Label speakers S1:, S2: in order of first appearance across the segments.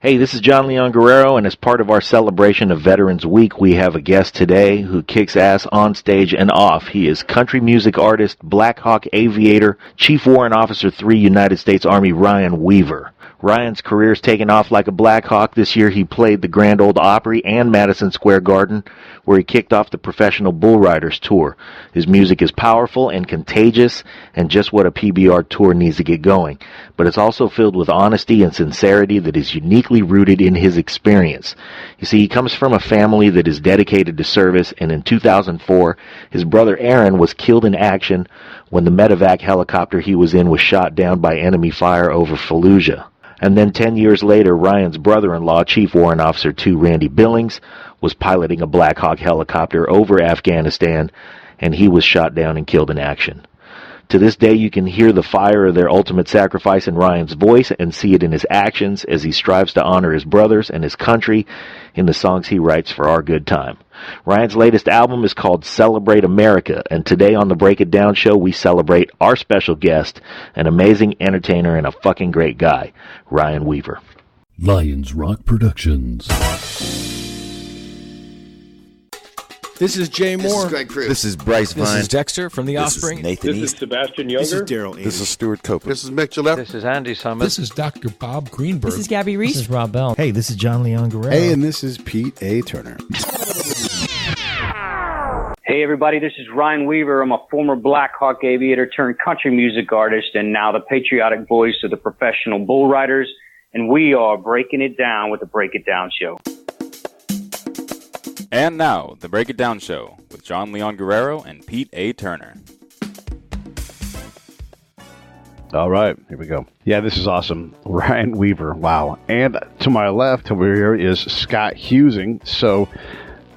S1: Hey, this is John Leon Guerrero, and as part of our celebration of Veterans Week, we have a guest today who kicks ass on stage and off. He is country music artist, BlackHawk aviator, Chief Warrant Officer 3, United States Army, Ryan Weaver. Ryan's career's taken off like a Blackhawk. This year he played the Grand Ole Opry and Madison Square Garden, where he kicked off the Professional Bull Riders Tour. His music is powerful and contagious, and just what a PBR tour needs to get going. But it's also filled with honesty and sincerity that is uniquely rooted in his experience. You see, he comes from a family that is dedicated to service, and in 2004, his brother Aaron was killed in action when the medevac helicopter he was in was shot down by enemy fire over Fallujah. And then 10 years later, Ryan's brother-in-law, Chief Warrant Officer 2 Randy Billings, was piloting a BlackHawk helicopter over Afghanistan, and he was shot down and killed in action. To this day, you can hear the fire of their ultimate sacrifice in Ryan's voice and see it in his actions as he strives to honor his brothers and his country in the songs he writes for our good time. Ryan's latest album is called Celebrate America, and today on the Break It Down show, we celebrate our special guest, an amazing entertainer and a fucking great guy, Ryan Weaver.
S2: Lions Rock Productions.
S3: This is Jay Moore.
S4: This is Greg Cruz.
S5: This is Bryce Vine.
S3: This is Dexter from The Offspring.
S5: This is Nathan
S6: This
S5: East.
S6: is Sebastian Younger.
S7: This is Daryl.
S5: This is Stuart Copeland.
S4: This is Mick Gillette.
S8: This is Andy Summers.
S2: This is Dr. Bob Greenberg.
S9: This is Gabby Reese.
S10: This is Rob Bell.
S11: Hey, this is John Leon Guerrero.
S12: Hey, and this is Pete A. Turner.
S13: Hey, everybody, this is Ryan Weaver. I'm a former BlackHawk aviator turned country music artist and now the patriotic voice of the Professional Bull Riders, and we are breaking it down with the Break It Down Show.
S14: And now, the Break It Down Show with John Leon Guerrero and Pete A. Turner.
S7: All right, here we go. Yeah, this is awesome. Ryan Weaver, wow. And to my left over here is Scott Husing. So,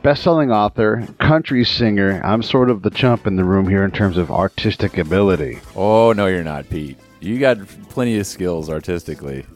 S7: best-selling author, country singer. I'm sort of the chump in the room here in terms of artistic ability.
S15: Oh, no, you're not, Pete. You got plenty of skills artistically.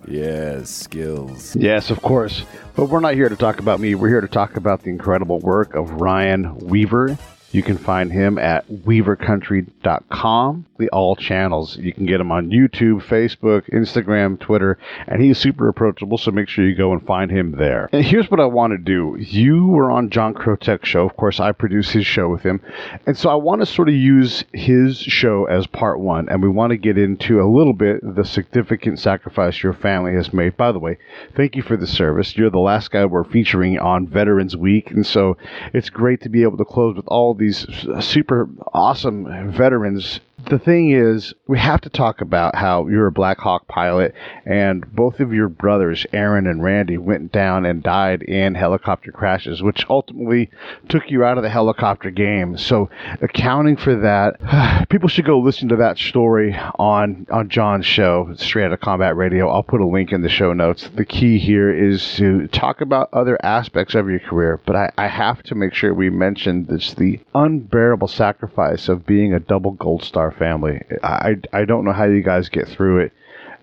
S15: Yes, skills.
S7: Yes, of course. But we're not here to talk about me. We're here to talk about the incredible work of Ryan Weaver. You can find him at weavercountry.com, all channels. You can get him on YouTube, Facebook, Instagram, Twitter, and he's super approachable, so make sure you go and find him there. And here's what I want to do. You were on John Krotek's show. Of course, I produce his show with him. And so I want to sort of use his show as part one, and we want to get into a little bit the significant sacrifice your family has made. By the way, thank you for the service. You're the last guy we're featuring on Veterans Week, and so it's great to be able to close with all these super awesome veterans. The thing is, we have to talk about how you're a BlackHawk pilot, and both of your brothers, Aaron and Randy, went down and died in helicopter crashes, which ultimately took you out of the helicopter game. So, accounting for that, people should go listen to that story on John's show, Straight Outta Combat Radio. I'll put a link in the show notes. The key here is to talk about other aspects of your career, but I have to make sure we mention this, the unbearable sacrifice of being a double Gold Star family. I don't know how you guys get through it,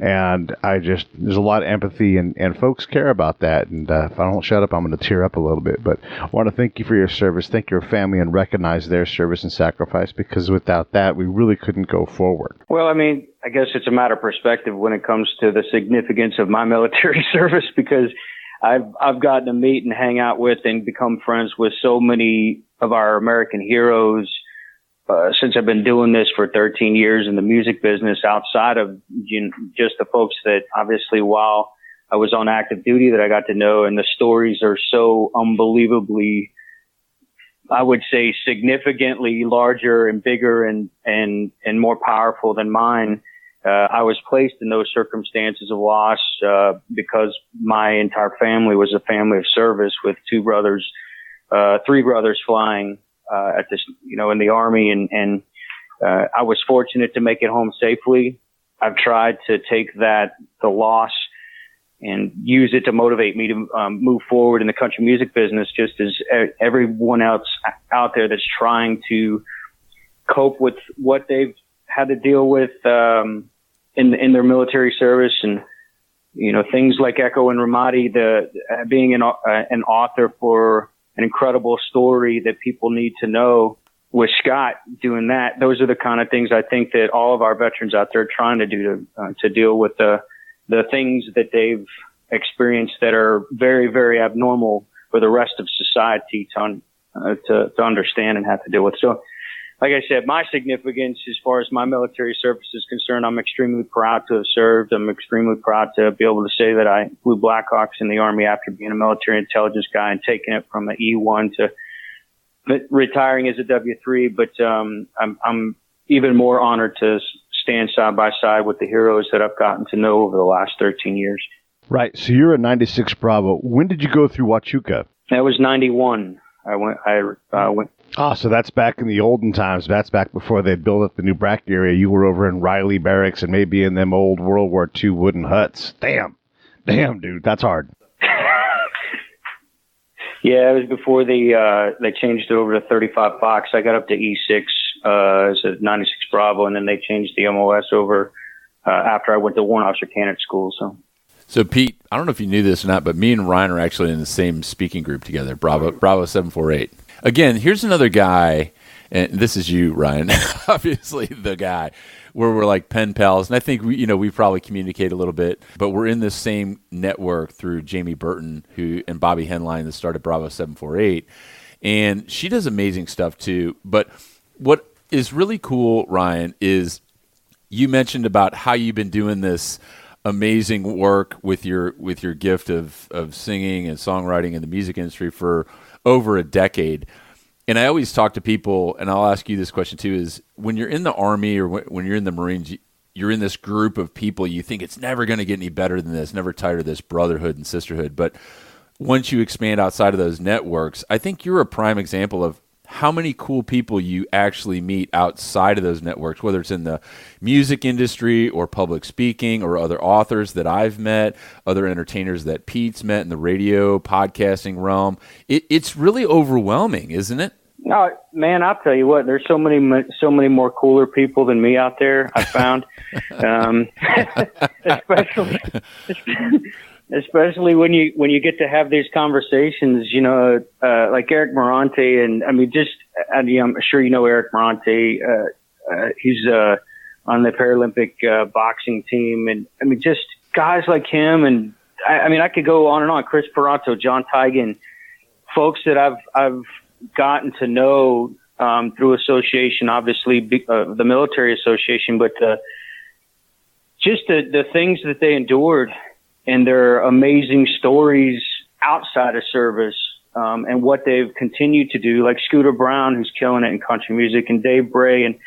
S7: and there's a lot of empathy, and folks care about that, and if I don't shut up, I'm going to tear up a little bit. But I want to thank you for your service, thank your family, and recognize their service and sacrifice, because without that, we really couldn't go forward.
S13: Well, I mean, I guess it's a matter of perspective when it comes to the significance of my military service, because I've gotten to meet and hang out with and become friends with so many of our American heroes since I've been doing this for 13 years in the music business, outside of just the folks that obviously while I was on active duty that I got to know, and the stories are so unbelievably, I would say, significantly larger and bigger and more powerful than mine. I was placed in those circumstances of loss because my entire family was a family of service with three brothers flying at this, in the Army, and I was fortunate to make it home safely. I've tried to take the loss and use it to motivate me to move forward in the country music business, just as everyone else out there that's trying to cope with what they've had to deal with in their military service. And things like Echo and Ramadi, being an author for an incredible story that people need to know. With Scott doing that, those are the kind of things I think that all of our veterans out there are trying to do to deal with the things that they've experience that are very, very abnormal for the rest of society to understand and have to deal with. So, like I said, my significance as far as my military service is concerned, I'm extremely proud to have served. I'm extremely proud to be able to say that I flew Blackhawks in the Army after being a military intelligence guy and taking it from an E1 to retiring as a W3. But I'm even more honored to stand side by side with the heroes that I've gotten to know over the last 13 years.
S7: Right. So you're a 96 Bravo. When did you go through Huachuca?
S13: That was 91. I went.
S7: Ah, so that's back in the olden times. That's back before they built up the new Brack area. You were over in Riley Barracks and maybe in them old World War II wooden huts. Damn, dude, that's hard.
S13: Yeah, it was before they changed it over to 35 Fox. I got up to E6 as a 96 Bravo, and then they changed the MOS over after I went to Warrant Officer Candidate School.
S15: So Pete, I don't know if you knew this or not, but me and Ryan are actually in the same speaking group together, Bravo 748. Again, here's another guy, and this is you, Ryan, obviously the guy, where we're like pen pals. And I think we probably communicate a little bit, but we're in the same network through Jamie Burton and Bobby Henline that started Bravo 748. And she does amazing stuff too. But what is really cool, Ryan, is you mentioned about how you've been doing this amazing work with your gift of singing and songwriting in the music industry for over a decade. And I always talk to people, and I'll ask you this question too, is when you're in the Army or when you're in the Marines, you're in this group of people, you think it's never going to get any better than this, never tired of this brotherhood and sisterhood. But once you expand outside of those networks, I think you're a prime example of how many cool people you actually meet outside of those networks, whether it's in the music industry or public speaking or other authors that I've met, other entertainers that Pete's met in the radio, podcasting realm. It's really overwhelming, isn't it?
S13: No, man, I'll tell you what, there's so many more cooler people than me out there, I found. Especially when you get to have these conversations, like Eric Morante, and I mean, I'm sure you know Eric Morante. He's on the Paralympic boxing team, and I mean, just guys like him, and I could go on and on. Chris Peranto, John Tigan, folks that I've gotten to know through association, obviously the military association, but just the things that they endured. And their amazing stories outside of service, and what they've continued to do, like Scooter Brown, who's killing it in country music, and Dave Bray, and,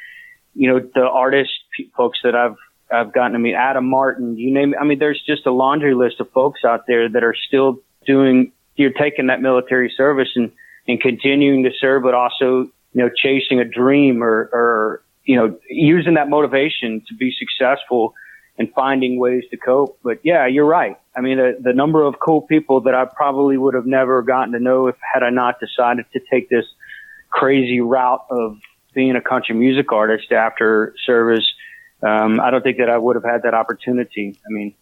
S13: the artist folks that I've gotten to meet, Adam Martin, you name it. I mean, there's just a laundry list of folks out there that are still you're taking that military service and continuing to serve, but also, chasing a dream or using that motivation to be successful and finding ways to cope. But yeah, you're right. I mean, the number of cool people that I probably would have never gotten to know had I not decided to take this crazy route of being a country music artist after service. I don't think that I would have had that opportunity. I mean,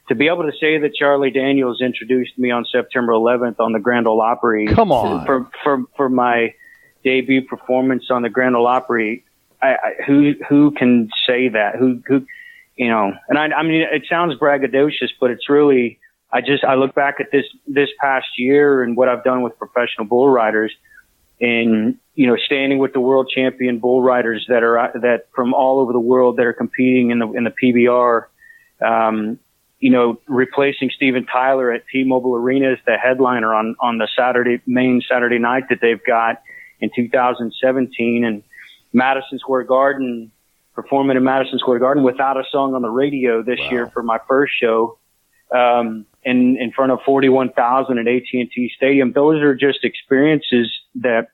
S13: to be able to say that Charlie Daniels introduced me on September 11th on the Grand Ole Opry.
S7: Come on.
S13: For my debut performance on the Grand Ole Opry. Who can say that? Who and I mean, it sounds braggadocious, but it's really, I look back at this past year and what I've done with professional bull riders and, standing with the world champion bull riders that from all over the world that are competing in the PBR, replacing Steven Tyler at T-Mobile Arena as the headliner on the main Saturday night that they've got in 2017, and Madison Square Garden, performing in Madison Square Garden without a song on the radio this year for my first show, in front of 41,000 at AT&T Stadium. Those are just experiences that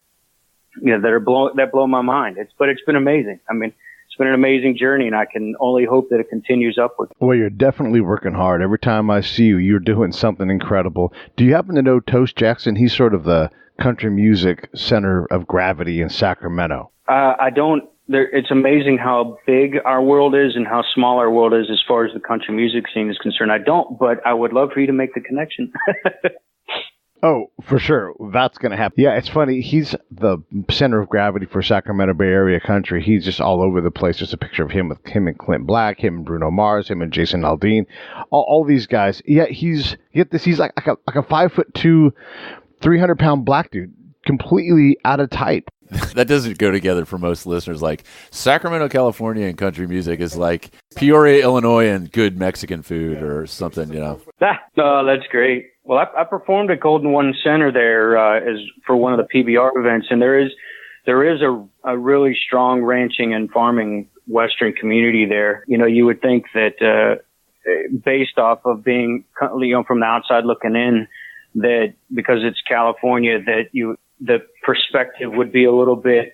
S13: blow my mind. But it's been amazing. I mean, it's been an amazing journey, and I can only hope that it continues upward.
S7: Well, you're definitely working hard. Every time I see you, you're doing something incredible. Do you happen to know Toast Jackson? He's sort of the country music center of gravity in Sacramento.
S13: I don't. It's amazing how big our world is and how small our world is as far as the country music scene is concerned. I don't, but I would love for you to make the connection.
S7: Oh, for sure. That's going to happen. Yeah, it's funny. He's the center of gravity for Sacramento Bay Area country. He's just all over the place. There's a picture of him with him and Clint Black, him and Bruno Mars, him and Jason Aldean, all these guys. Yeah, he's like a 5'2", 300-pound black dude, completely out of type.
S15: That doesn't go together for most listeners. Like Sacramento, California, and country music is like Peoria, Illinois, and good Mexican food or something, you know.
S13: No, that's great. Well, I performed at Golden One Center there as for one of the PBR events, and there is a really strong ranching and farming Western community there. You know, you would think that based off of being, you know, from the outside looking in, that because it's California, that the perspective would be a little bit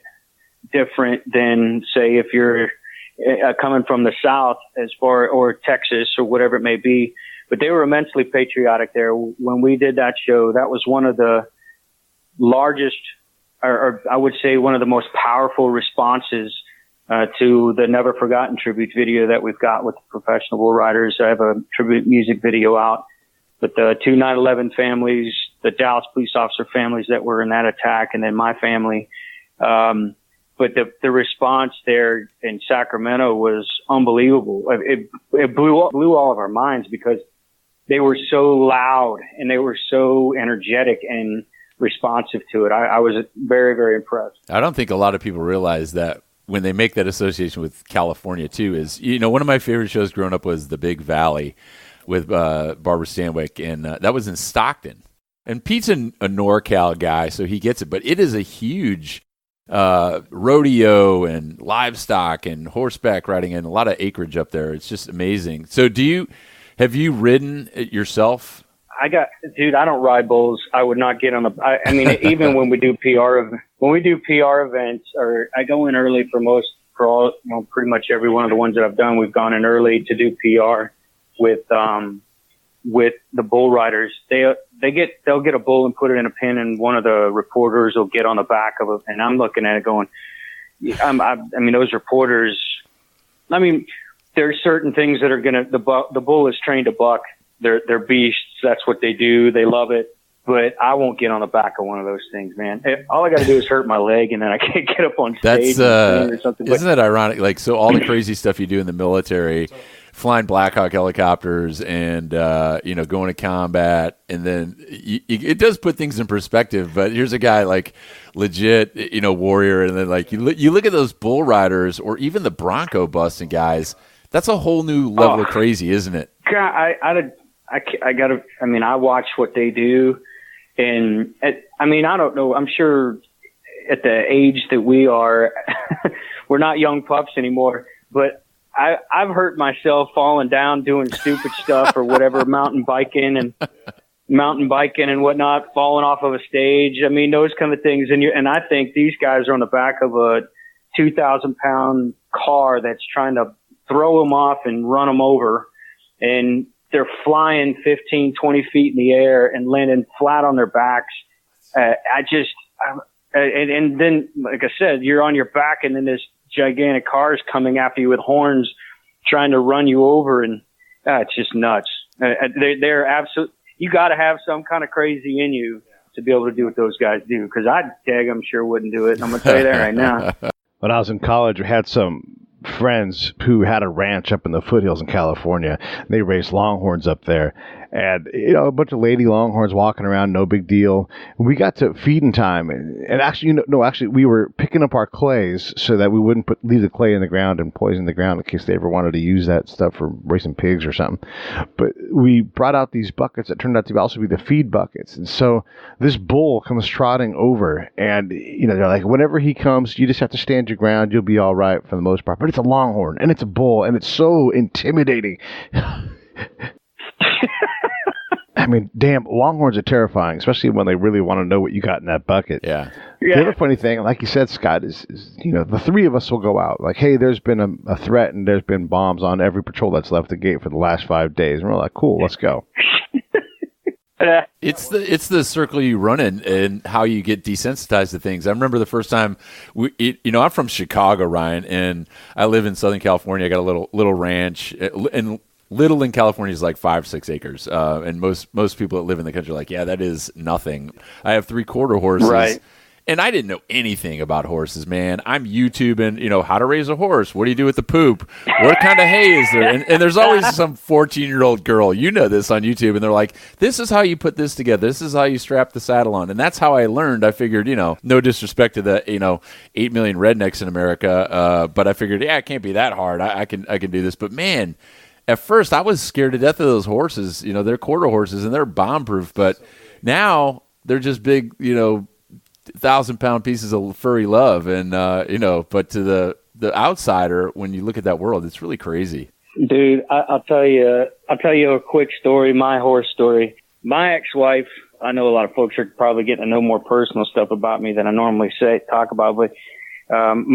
S13: different than, say, if you're coming from the South or Texas or whatever it may be. But they were immensely patriotic there. When we did that show, that was one of the largest, or I would say one of the most powerful responses to the Never Forgotten tribute video that we've got with the professional bull riders. I have a tribute music video out with the two 9/11 families, the Dallas police officer families that were in that attack, and then my family. But the response there in Sacramento was unbelievable. It blew all of our minds because they were so loud and they were so energetic and responsive to it. I was very, very impressed.
S15: I don't think a lot of people realize that when they make that association with California too is, you know, one of my favorite shows growing up was The Big Valley with Barbara Stanwyck, and that was in Stockton. And Pete's a NorCal guy, so he gets it. But it is a huge rodeo and livestock and horseback riding and a lot of acreage up there. It's just amazing. So have you ridden it yourself?
S13: I don't ride bulls. I would not get on the, I mean, even when we do PR events, or I go in early for all, you know, pretty much every one of the ones that I've done, we've gone in early to do PR with the bull riders. They'll get a bull and put it in a pen, and one of the reporters will get on the back of it. And I'm looking at it going, I mean, those reporters, I mean, there's certain things that are the bull is trained to buck. They're beasts. That's what they do. They love it. But I won't get on the back of one of those things, man. All I got to do is hurt my leg, and then I can't get up on stage. Or something.
S15: Isn't that ironic? Like, so all the crazy stuff you do in the military, flying BlackHawk helicopters and, you know, going to combat, and then it does put things in perspective. But here's a guy like legit, you know, warrior, and then like you look at those bull riders or even the Bronco busting guys. That's a whole new level of crazy, isn't it?
S13: God, I watch what they do, and I don't know. I'm sure at the age that we are, we're not young pups anymore, but I've hurt myself falling down doing stupid stuff or whatever, mountain biking and whatnot, falling off of a stage. I mean, those kind of things. And I think these guys are on the back of a 2,000-pound car that's trying to throw them off and run them over. And they're flying 15, 20 feet in the air and landing flat on their backs. And then, like I said, you're on your back, and then this gigantic car is coming after you with horns trying to run you over. And it's just nuts. They're absolute. You got to have some kind of crazy in you to be able to do what those guys do. Because I'm sure wouldn't do it. And I'm going to tell you that right now.
S7: When I was in college, we had some friends who had a ranch up in the foothills in California. They raised longhorns up there, and you know, a bunch of lady longhorns walking around, no big deal. We got to feeding time, and actually, we were picking up our clays so that we wouldn't leave the clay in the ground and poison the ground in case they ever wanted to use that stuff for raising pigs or something. But we brought out these buckets that turned out to also be the feed buckets, and so this bull comes trotting over, and you know, they're like, whenever he comes, you just have to stand your ground, you'll be all right for the most part. But it's a longhorn, and it's a bull, and it's so intimidating. I mean, damn, longhorns are terrifying, especially when they really want to know what you got in that bucket.
S15: Yeah.
S7: The other funny thing, like you said, Scott, is you know, the three of us will go out. Like, hey, there's been a threat, and there's been bombs on every patrol that's left the gate for the last 5 days. And we're like, cool, let's go.
S15: It's the circle you run in and how you get desensitized to things. I remember the first time I'm from Chicago, Ryan, and I live in Southern California. I got a little ranch, and Little in California is like 5-6 acres, and most people that live in the country are like, yeah, that is nothing. I have 3/4 horses.
S13: Right.
S15: And I didn't know anything about horses, man. I'm YouTubing, how to raise a horse. What do you do with the poop? What kind of hay is there? And there's always some 14-year-old girl, this on YouTube, and they're like, this is how you put this together. This is how you strap the saddle on. And that's how I learned. I figured, no disrespect to the, 8 million rednecks in America, but I figured, it can't be that hard. I can do this. But, man, at first I was scared to death of those horses. They're quarter horses, and they're bomb-proof. But now they're just big, 1,000-pound pieces of furry love, and but to the outsider, when you look at that world, it's really crazy.
S13: Dude, I'll tell you a quick story, my horse story. My ex-wife, I know a lot of folks are probably getting to know more personal stuff about me than I normally talk about, but I'm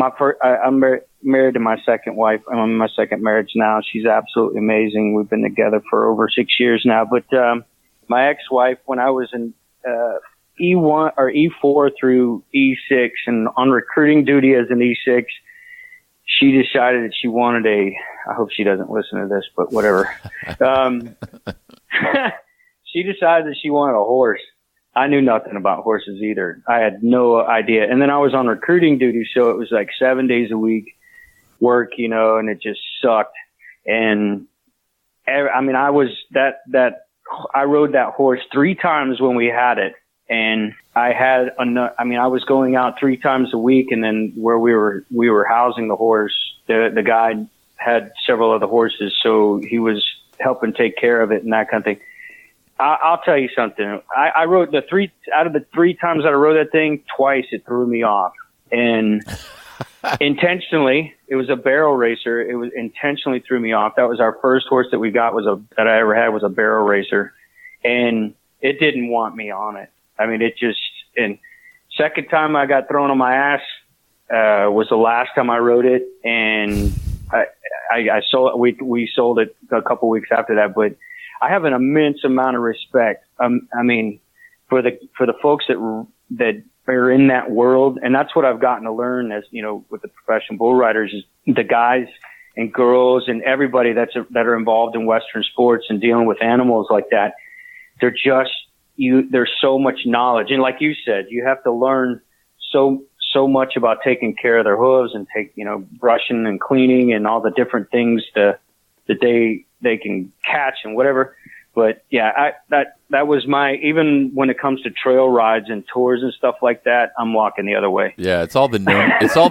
S13: married to my second wife. I'm on my second marriage now. She's absolutely amazing. We've been together for over 6 years now. But my ex-wife, when I was in E1 or E4 through E6 and on recruiting duty as an E6, she decided that she wanted I hope she doesn't listen to this, but whatever. She decided that she wanted a horse. I knew nothing about horses either. I had no idea. And then I was on recruiting duty, so it was like 7 days a week work, and it just sucked. And I rode that horse 3 times when we had it. And I was going out 3 times a week, and then where we were housing the horse, the guy had several other horses, so he was helping take care of it and that kind of thing. I'll tell you something. I rode out of the 3 times that I rode that thing, twice it threw me off, and intentionally, it was a barrel racer. It was intentionally threw me off. That was our first horse that we got that I ever had was a barrel racer, and it didn't want me on it. And second time I got thrown on my ass, was the last time I rode it. And I sold, we sold it a couple weeks after that, but I have an immense amount of respect. For the folks that are in that world. And that's what I've gotten to learn as, with the professional bull riders is the guys and girls and everybody that are involved in Western sports and dealing with animals like that. There's so much knowledge. And like you said, you have to learn so much about taking care of their hooves and brushing and cleaning and all the different things that they can catch and whatever. But yeah, that was even when it comes to trail rides and tours and stuff like that, I'm walking the other way.
S15: Yeah, it's all the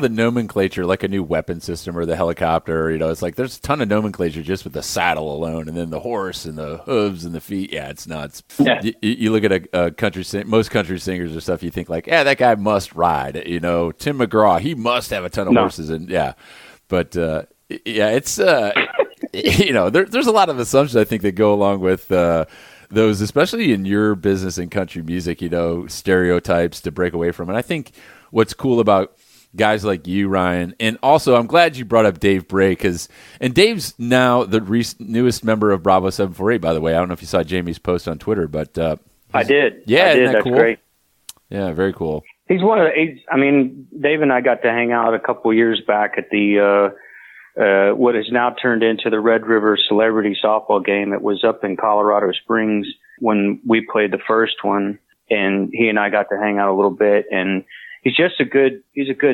S15: nomenclature, like a new weapon system or the helicopter. It's like there's a ton of nomenclature just with the saddle alone, and then the horse and the hooves and the feet. Yeah, it's nuts. Yeah. You look at a most country singers or stuff, you think like, that guy must ride. Tim McGraw, he must have a ton of horses, and but it's. There's a lot of assumptions I think that go along with those, especially in your business and country music, stereotypes to break away from. And I think what's cool about guys like you, Ryan, and also I'm glad you brought up Dave Bray, and Dave's now the newest member of Bravo 748, by the way. I don't know if you saw Jamie's post on Twitter, but
S13: I did.
S15: Yeah,
S13: I did.
S15: Isn't that
S13: That's
S15: cool?
S13: Great.
S15: Yeah, very cool.
S13: He's Dave and I got to hang out a couple of years back at the what has now turned into the Red River Celebrity Softball game. It was up in Colorado Springs when we played the first one, and he and I got to hang out a little bit. And he's a good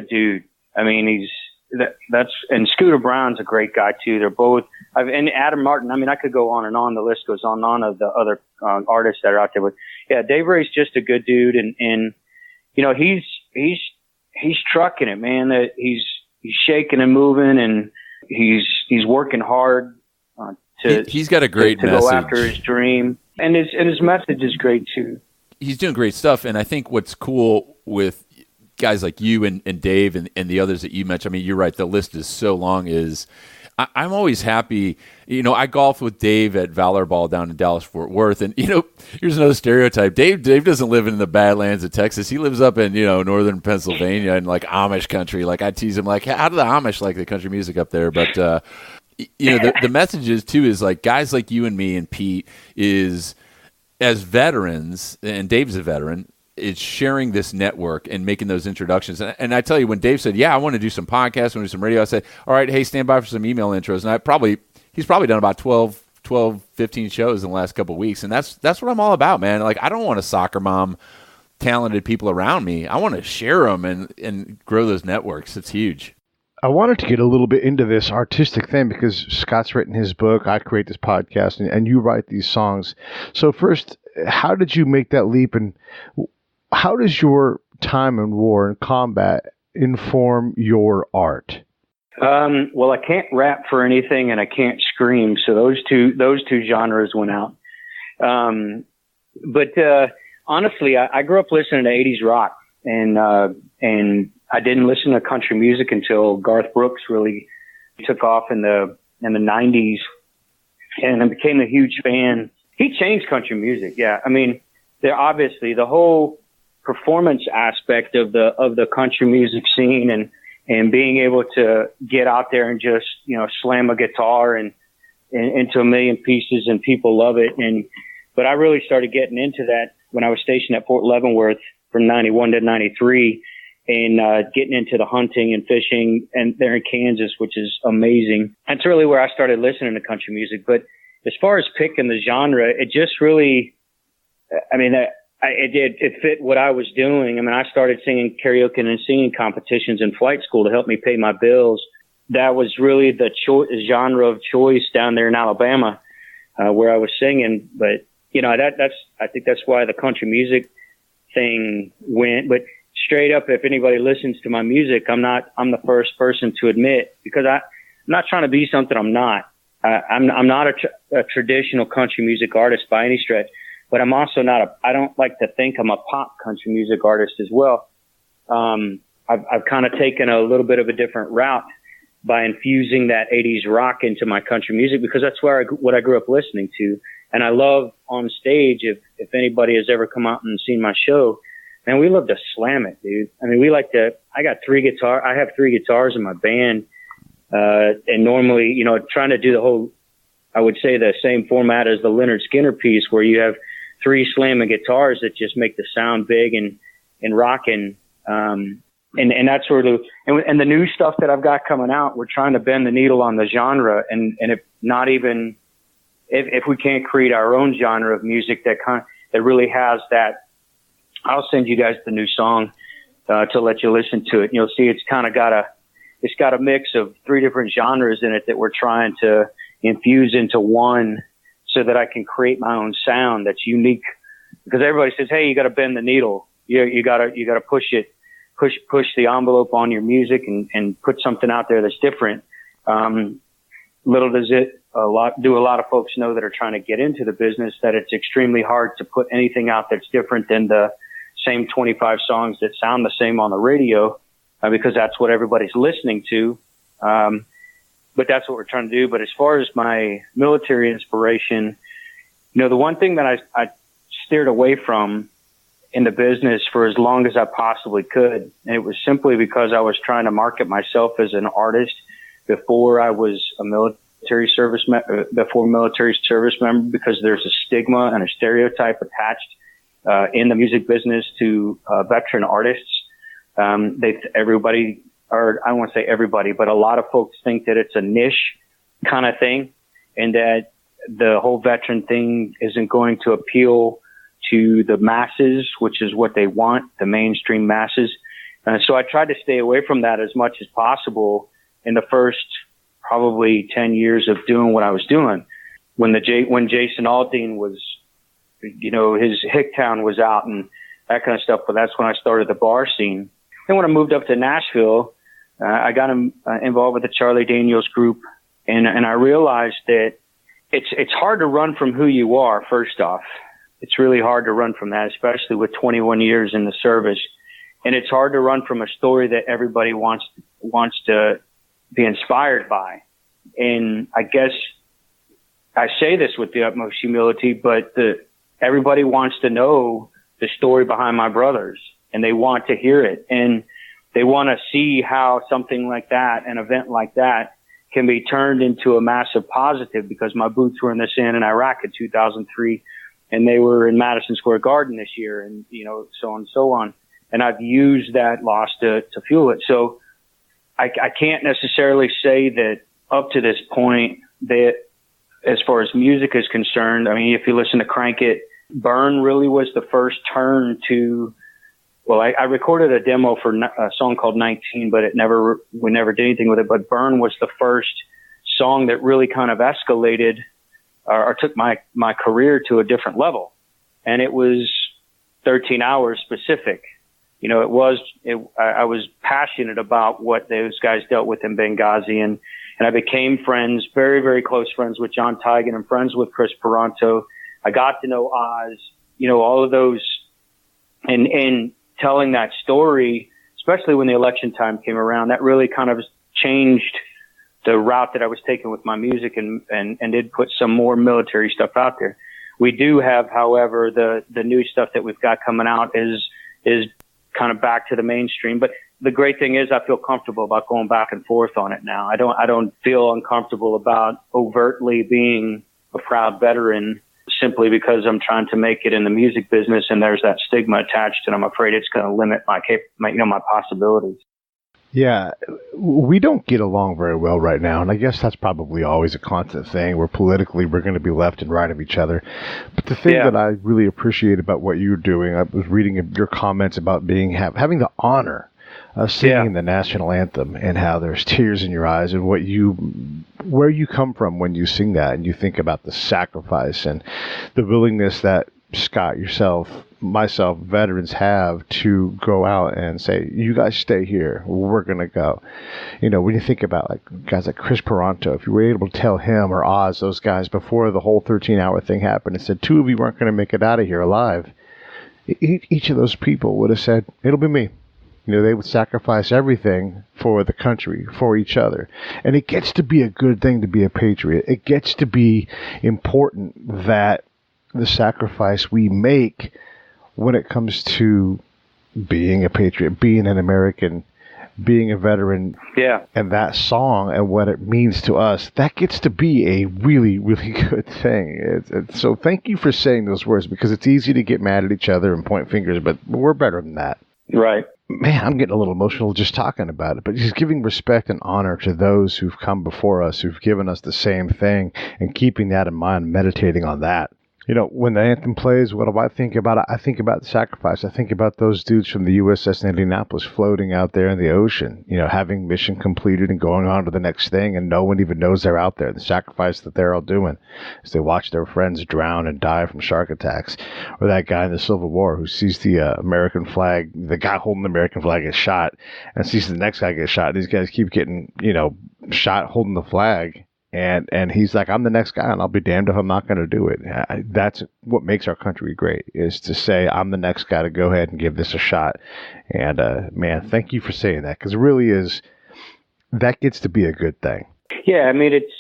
S13: dude. And Scooter Brown's a great guy too. They're both, and Adam Martin. I could go on and on. The list goes on and on of the other artists that are out there. But yeah, Dave Ray's just a good dude, and he's trucking it, man. That he's shaking and moving, and he's working hard
S15: he's got a great message.
S13: Go after his dream, and his message is great too.
S15: He's doing great stuff, and I think what's cool with guys like you and Dave and the others that you mentioned, you're right, the list is so long, I'm always happy. I golfed with Dave at Valor Ball down in Dallas-Fort Worth, and here's another stereotype. Dave doesn't live in the Badlands of Texas. He lives up in northern Pennsylvania and like Amish country. Like I tease him, like, how do the Amish like the country music up there? But the message is too is like guys like you and me and Pete is as veterans, and Dave's a veteran. It's sharing this network and making those introductions. And I tell you, when Dave said, I want to do some podcasts, I want to do some radio, I said, all right, hey, stand by for some email intros. And he's probably done about 12 12, 15 shows in the last couple of weeks, and that's what I'm all about, man. Like, I don't want a soccer mom, talented people around me. I want to share them and grow those networks. It's huge.
S7: I wanted to get a little bit into this artistic thing because Scott's written his book, I create this podcast, and you write these songs. So first, how did you make that leap, and how does your time in war and combat inform your art?
S13: Well, I can't rap for anything and I can't scream. So those two genres went out. But honestly, I grew up listening to 80s rock and I didn't listen to country music until Garth Brooks really took off in the 90s, and I became a huge fan. He changed country music. Yeah. I mean, there obviously the whole performance aspect of the country music scene and being able to get out there and just, slam a guitar and into a million pieces and people love it. But I really started getting into that when I was stationed at Fort Leavenworth from 91 to 93 and getting into the hunting and fishing and there in Kansas, which is amazing. That's really where I started listening to country music. But as far as picking the genre, it just really, it fit what I was doing. I mean, I started singing karaoke and singing competitions in flight school to help me pay my bills. That was really the genre of choice down there in Alabama, where I was singing. But, I think that's why the country music thing went. But straight up, if anybody listens to my music, I'm the first person to admit, because I'm not trying to be something I'm not. I'm not a traditional country music artist by any stretch, but I'm also I don't like to think I'm a pop country music artist as well. I've kind of taken a little bit of a different route by infusing that 80s rock into my country music, because that's what I grew up listening to. And I love on stage, if anybody has ever come out and seen my show, man, we love to slam it, dude. I mean, I have 3 guitars in my band. And normally, trying to do the whole, I would say the same format as the Leonard Skinner piece, where you have 3 slamming guitars that just make the sound big and rocking. And that's sort of, and the new stuff that I've got coming out, we're trying to bend the needle on the genre. And if we can't create our own genre of music that really has that, I'll send you guys the new song, to let you listen to it. You'll see it's got a mix of 3 different genres in it that we're trying to infuse into one, so that I can create my own sound that's unique. Because everybody says, hey, you got to bend the needle. You got to push the envelope on your music and put something out there that's different. Little does a lot of folks know that are trying to get into the business that it's extremely hard to put anything out that's different than the same 25 songs that sound the same on the radio, because that's what everybody's listening to. But that's what we're trying to do. But as far as my military inspiration, the one thing that I steered away from in the business for as long as I possibly could, and it was simply because I was trying to market myself as an artist before I was a military service member, because there's a stigma and a stereotype attached in the music business to veteran artists. Everybody, or I don't want to say everybody, but a lot of folks think that it's a niche kind of thing, and that the whole veteran thing isn't going to appeal to the masses, which is what they want, the mainstream masses. So I tried to stay away from that as much as possible in the first probably 10 years of doing what I was doing. When Jason Aldean was, his Hicktown was out and that kind of stuff, but that's when I started the bar scene. Then when I moved up to Nashville, I got involved with the Charlie Daniels group, and I realized that it's hard to run from who you are. First off, it's really hard to run from that, especially with 21 years in the service, and it's hard to run from a story that everybody wants to be inspired by. And I guess I say this with the utmost humility, but everybody wants to know the story behind my brothers, and they want to hear it, and they want to see how something like that, an event like that, can be turned into a massive positive, because my boots were in the sand in Iraq in 2003, and they were in Madison Square Garden this year, and, so on and so on. And I've used that loss to fuel it. So I can't necessarily say that up to this point that as far as music is concerned, I mean, if you listen to Crank It, Burn really was the first turn to, well, I recorded a demo for a song called 19, but we never did anything with it. But Burn was the first song that really kind of escalated or took my career to a different level. And it was 13 hours specific. You know, I was passionate about what those guys dealt with in Benghazi, and I became friends, very, very close friends with John Tigan and friends with Chris Peranto. I got to know Oz, you know, all of those, and telling that story, especially when the election time came around, that really kind of changed the route that I was taking with my music and did put some more military stuff out there. We do have, however, the new stuff that we've got coming out is kind of back to the mainstream. But the great thing is I feel comfortable about going back and forth on it now. I don't feel uncomfortable about overtly being a proud veteran simply because I'm trying to make it in the music business and there's that stigma attached, and I'm afraid it's going to limit my possibilities.
S7: Yeah, we don't get along very well right now, and I guess that's probably always a constant thing where politically we're going to be left and right of each other. But the thing that I really appreciate about what you're doing, I was reading your comments about having the honor of singing the national anthem and how there's tears in your eyes and where you come from when you sing that, and you think about the sacrifice and the willingness that Scott, yourself, myself, veterans have to go out and say, you guys stay here, we're going to go. You know, when you think about like guys like Chris Peranto, if you were able to tell him or Oz, those guys, before the whole 13-hour thing happened and said 2 of you weren't going to make it out of here alive, each of those people would have said, it'll be me. You know, they would sacrifice everything for the country, for each other. And it gets to be a good thing to be a patriot. It gets to be important that the sacrifice we make when it comes to being a patriot, being an American, being a veteran, and that song and what it means to us, that gets to be a really, really good thing. So thank you for saying those words, because it's easy to get mad at each other and point fingers, but we're better than that.
S13: Right.
S7: Man, I'm getting a little emotional just talking about it, but just giving respect and honor to those who've come before us, who've given us the same thing, and keeping that in mind, meditating on that. You know, when the anthem plays, what do I think about? I think about the sacrifice. I think about those dudes from the USS Indianapolis floating out there in the ocean, you know, having mission completed and going on to the next thing, and no one even knows they're out there. The sacrifice that they're all doing as they watch their friends drown and die from shark attacks. Or that guy in the Civil War who sees the American flag, the guy holding the American flag gets shot, and sees the next guy get shot. These guys keep getting, you know, shot holding the flag. And he's like, I'm the next guy, and I'll be damned if I'm not going to do it. That's what makes our country great, is to say, I'm the next guy to go ahead and give this a shot. And, man, thank you for saying that, because it really is, that gets to be a good thing.
S13: Yeah, I mean, it's,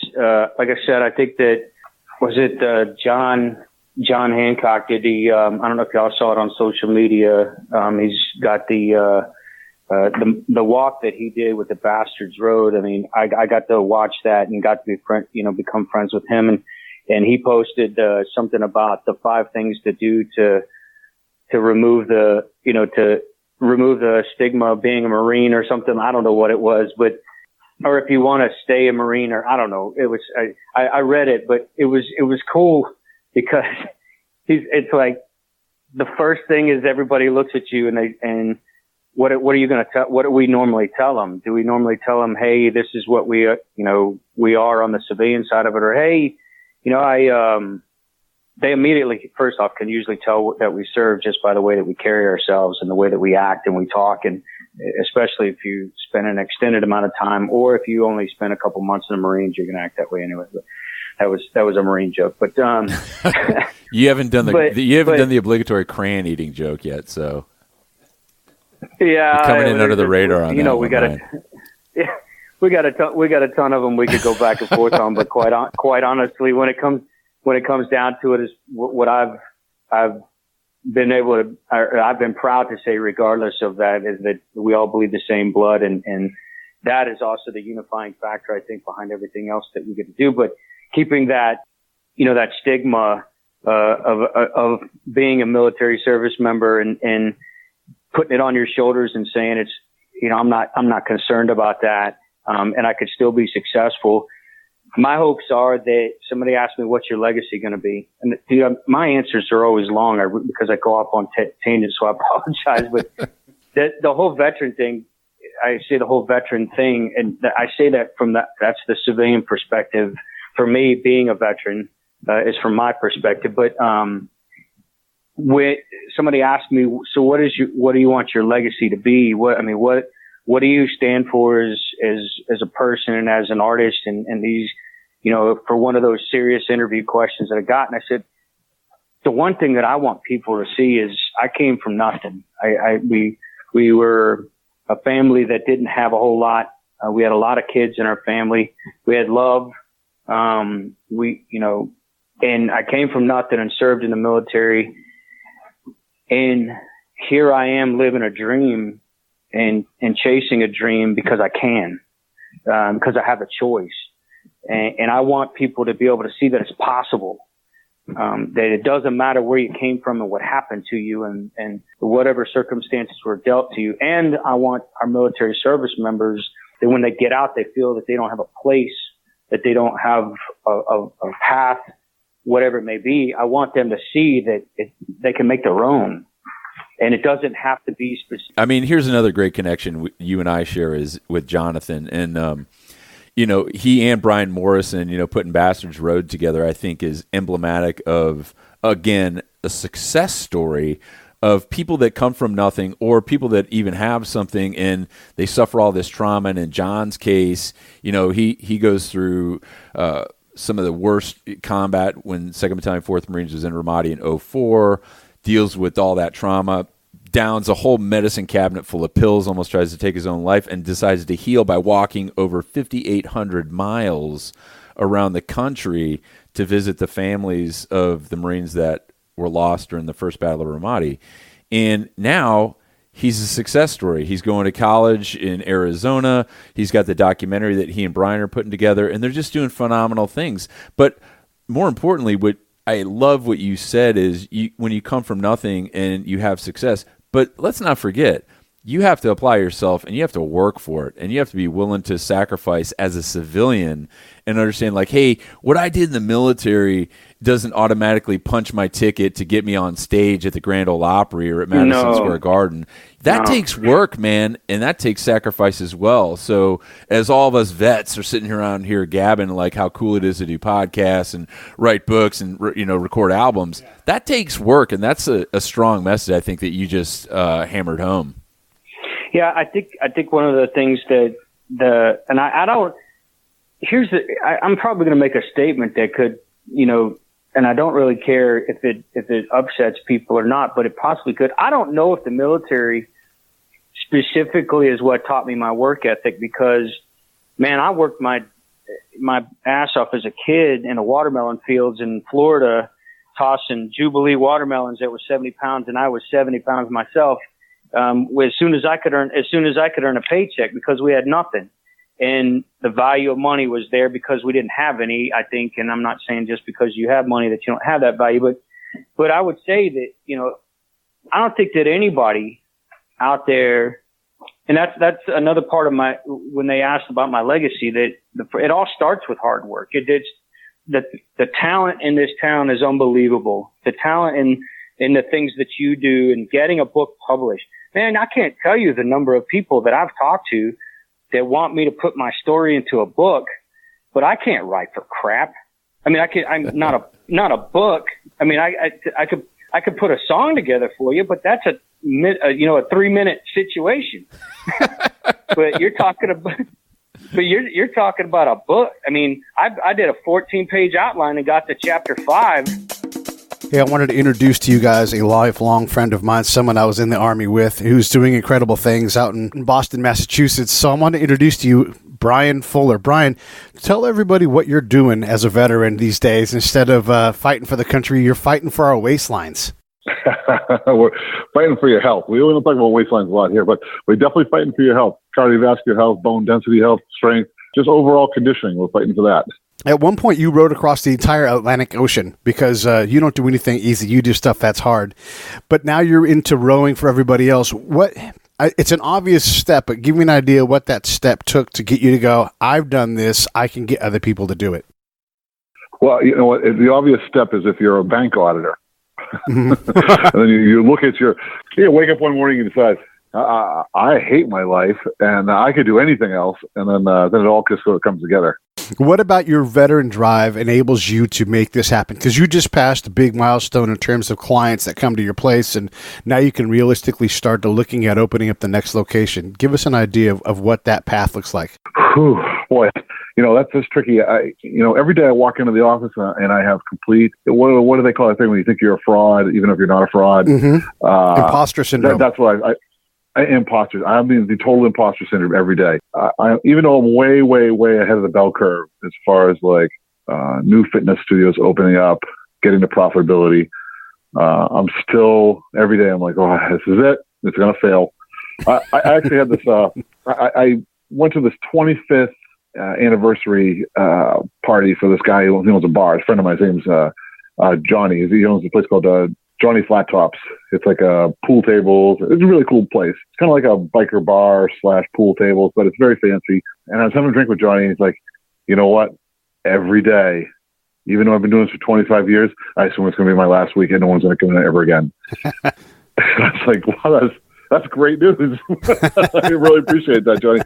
S13: like I said, I think that, was it John Hancock did I don't know if y'all saw it on social media. He's got the walk that he did with the Bastards Road. I mean, I got to watch that and got to become friends with him. And he posted, something about the 5 things to do to remove the stigma of being a Marine or something. I don't know what it was, or if you want to stay a Marine, or I don't know. It was, I read it, but it was cool because it's like the first thing is everybody looks at you and what are you going to tell? What do we normally tell them? Do we normally tell them, hey, this is what we are on the civilian side of it, or hey, they immediately, first off, can usually tell that we serve just by the way that we carry ourselves and the way that we act and we talk, and especially if you spend an extended amount of time, or if you only spend a couple months in the Marines, you're going to act that way anyway. But that was a Marine joke, but
S15: you haven't done the obligatory crayon eating joke yet, so.
S13: Yeah,
S15: you're coming in under the radar on that.
S13: We got a ton of them we could go back and forth on, but quite honestly, when it comes down to it, is what I've been proud to say, regardless of that, is that we all bleed the same blood, and that is also the unifying factor, I think, behind everything else that we get to do. But keeping that, that stigma of being a military service member and putting it on your shoulders and saying I'm not concerned about that. And I could still be successful. my hopes are that somebody asks me, what's your legacy going to be? And dude, my answers are always long because I go off on tangents, so I apologize. But the whole veteran thing, I say the whole veteran thing, and I say that that's the civilian perspective. For me, being a veteran is from my perspective. But when somebody asks me, so what do you want your legacy to be? What do you stand for as a person and as an artist and these, for one of those serious interview questions that I got. And I said, the one thing that I want people to see is I came from nothing. We were a family that didn't have a whole lot. We had a lot of kids in our family. We had love. And I came from nothing and served in the military. And here I am living a dream and chasing a dream because I can, because I have a choice. And I want people to be able to see that it's possible, that it doesn't matter where you came from and what happened to you and whatever circumstances were dealt to you. And I want our military service members that when they get out, they feel that they don't have a place, that they don't have a path, whatever it may be. I want them to see that they can make their own. And it doesn't have to be specific.
S15: I mean, here's another great connection you and I share is with Jonathan. And, he and Brian Morrison, putting Bastards Road together, I think is emblematic of, again, a success story of people that come from nothing or people that even have something and they suffer all this trauma. And in John's case, he goes through some of the worst combat when 2nd Battalion, 4th Marines was in Ramadi in 2004, deals with all that trauma, downs a whole medicine cabinet full of pills, almost tries to take his own life, and decides to heal by walking over 5,800 miles around the country to visit the families of the Marines that were lost during the first Battle of Ramadi. And now he's a success story. He's going to college in Arizona. He's got the documentary that he and Brian are putting together, and they're just doing phenomenal things. But more importantly, what I love what you said is when you come from nothing and you have success, but let's not forget, you have to apply yourself and you have to work for it and you have to be willing to sacrifice as a civilian and understand like, hey, what I did in the military doesn't automatically punch my ticket to get me on stage at the Grand Ole Opry or at Madison Square Garden. That takes work, man, and that takes sacrifice as well. So as all of us vets are sitting around here gabbing like how cool it is to do podcasts and write books and record albums, that takes work, and that's a strong message I think that you just hammered home.
S13: Yeah, I think one of the things that I'm probably going to make a statement that could, and I don't really care if it upsets people or not, but it possibly could. I don't know if the military specifically is what taught me my work ethic because, man, I worked my ass off as a kid in the watermelon fields in Florida, tossing Jubilee watermelons that were 70 pounds, and I was 70 pounds myself. As soon as I could earn a paycheck because we had nothing. And the value of money was there because we didn't have any, I think. And I'm not saying just because you have money that you don't have that value, but I would say that, I don't think that anybody out there, and that's another part of when they asked about my legacy, that it all starts with hard work. The talent in this town is unbelievable. The talent in the things that you do and getting a book published. Man, I can't tell you the number of people that I've talked to that want me to put my story into a book, but I can't write for crap. I mean, I'm not a book. I mean, I could put a song together for you, but that's a 3-minute situation. But you're talking about a book. I mean, I did a 14-page outline and got to chapter 5.
S12: Hey, I wanted to introduce to you guys a lifelong friend of mine, someone I was in the Army with, who's doing incredible things out in Boston, Massachusetts. So I want to introduce to you Bryan Fuller. Bryan, tell everybody what you're doing as a veteran these days. Instead of fighting for the country, you're fighting for our waistlines.
S4: We're fighting for your health. We don't talk about waistlines a lot here, but we're definitely fighting for your health. Cardiovascular health, bone density health, strength, just overall conditioning. We're fighting for that.
S12: At one point, you rode across the entire Atlantic Ocean because you don't do anything easy. You do stuff that's hard. But now you're into rowing for everybody else. What it's an obvious step, but give me an idea what that step took to get you to go, I've done this, I can get other people to do it.
S4: Well, you know what? The obvious step is if you're a bank auditor. And then you look at you wake up one morning and decide, I hate my life and I could do anything else. And then it all just sort of comes together.
S12: What about your veteran drive enables you to make this happen? Because you just passed a big milestone in terms of clients that come to your place, and now you can realistically start to looking at opening up the next location. Give us an idea of what that path looks like.
S4: Whew, boy, that's just tricky. Every day I walk into the office and I have complete, what do they call that thing when you think you're a fraud, even if you're not a fraud?
S12: Mm-hmm. Imposter syndrome.
S4: That's what imposters. I mean, the total imposter syndrome every day. Even though I'm way, way, way ahead of the bell curve as far as like new fitness studios opening up, getting to profitability, I'm still every day. I'm like, oh, this is it. It's gonna fail. I actually had this. I went to this 25th anniversary party for this guy who owns a bar. A friend of mine. His name's Johnny. He owns a place called Johnny Flat Tops. It's like a pool tables. It's a really cool place. It's kind of like a biker bar / pool tables, but it's very fancy. And I was having a drink with Johnny, and he's like, you know what? Every day, even though I've been doing this for 25 years, I assume it's going to be my last week and no one's going to come in ever again. I was like, wow, that's great news. I really appreciate that, Johnny.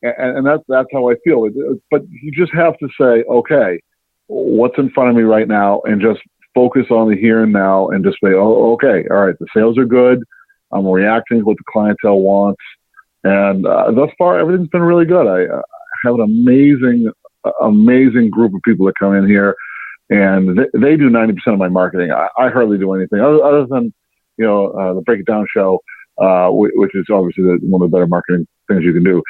S4: And that's how I feel. But you just have to say, okay, what's in front of me right now, and just focus on the here and now, and just say, oh, okay, all right, the sales are good. I'm reacting to what the clientele wants. And thus far, everything's been really good. I have an amazing group of people that come in here, and they do 90% of my marketing. I hardly do anything other than, the Break It Down show, which is obviously one of the better marketing things you can do.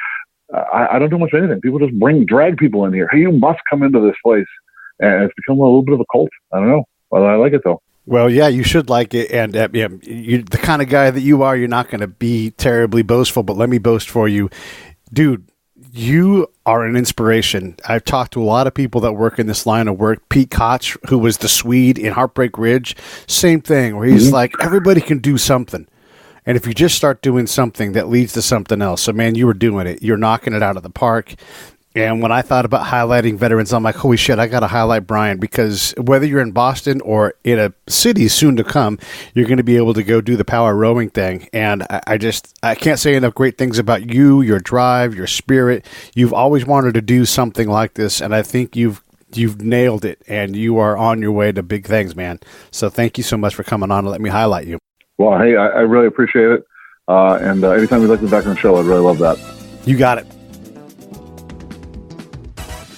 S4: I don't do much of anything. People just drag people in here. Hey, you must come into this place. And it's become a little bit of a cult. I don't know. Well, I like it, though.
S12: Well, yeah, you should like it. And you're the kind of guy that you are. You're not going to be terribly boastful, but let me boast for you. Dude, you are an inspiration. I've talked to a lot of people that work in this line of work. Pete Koch, who was the Swede in Heartbreak Ridge, same thing, where he's like, everybody can do something. And if you just start doing something, that leads to something else. So, man, you were doing it. You're knocking it out of the park. And when I thought about highlighting veterans, I'm like, holy shit, I got to highlight Bryan, because whether you're in Boston or in a city soon to come, you're going to be able to go do the power rowing thing. And I can't say enough great things about you, your drive, your spirit. You've always wanted to do something like this, and I think you've nailed it, and you are on your way to big things, man. So thank you so much for coming on and let me highlight you.
S4: Well, hey, I really appreciate it. And anytime you'd like me back on the show, I'd really love that.
S12: You got it.